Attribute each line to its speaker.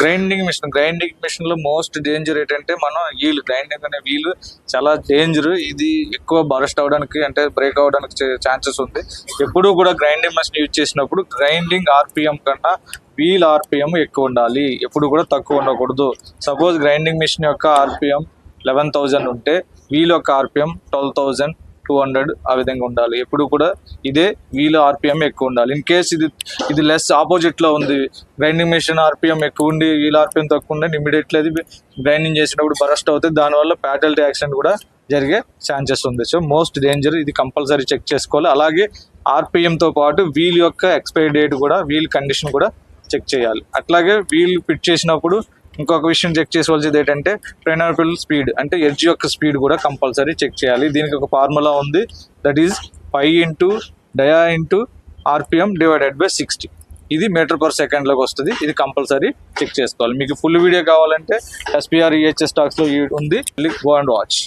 Speaker 1: Grinding machine లో most danger ఏంటంటే మనం గ్రైండింగ్ అనే వీల్ చాలా డేంజర్. ఇది ఎక్కువ బరస్ట్ అవడానికి అంటే బ్రేక్ అవడానికి ఛాన్సెస్ ఉంది. ఎప్పుడు కూడా గ్రైండింగ్ మిషన్ యూజ్ చేసినప్పుడు గ్రైండింగ్ ఆర్పిఎం కన్నా వీల్ ఆర్పిఎం ఎక్కువ ఉండాలి, ఎప్పుడు కూడా తక్కువ ఉండకూడదు. సపోజ్ గ్రైండింగ్ మిషన్ యొక్క ఆర్పిఎం 11,000 ఉంటే వీల్ యొక్క ఆర్పిఎం 12,200 ఆ విధంగా ఉండాలి. ఎప్పుడు కూడా ఇదే వీల్ ఆర్పిఎం ఎక్కువ ఉండాలి. ఇన్ కేస్ ఇది లెస్ ఆపోజిట్ లో ఉంది, గ్రైండింగ్ మిషన్ ఆర్పిఎం ఎక్కువ ఉండి వీల్ ఆర్పిఎం తక్కువ ఉండి ఇమీడియట్లీ అది గ్రైండింగ్ చేసినప్పుడు బరస్ట్ అవుతుంది. దానివల్ల ఫ్యాటల్టీ యాక్సిడెంట్ కూడా జరిగే ఛాన్సెస్ ఉంది. సో మోస్ట్ డేంజర్, ఇది కంపల్సరీ చెక్ చేసుకోవాలి. అలాగే ఆర్పిఎం తో పాటు వీల్ యొక్క ఎక్స్పైరీ డేట్ కూడా, వీల్ కండిషన్ కూడా చెక్ చేయాలి. అట్లాగే వీల్ ఫిట్ చేసినప్పుడు ఇంకొక విషయం చెక్ చేసుకోవాల్సింది ఏంటంటే ట్రైనబుల్ స్పీడ్, అంటే ఎడ్జ్ యొక్క స్పీడ్ కూడా కంపల్సరీ చెక్ చేయాలి. దీనికి ఒక ఫార్ములా ఉంది, that is 5 dia RPM divided by 60. ఇది మీటర్/సెకండ్ లోకి వస్తుంది. ఇది కంపల్సరీ చెక్ చేసుకోవాలి. మీకు ఫుల్ వీడియో కావాలంటే SPR EHS టాక్స్ లో ఉంది, గో అండ్ వాచ్.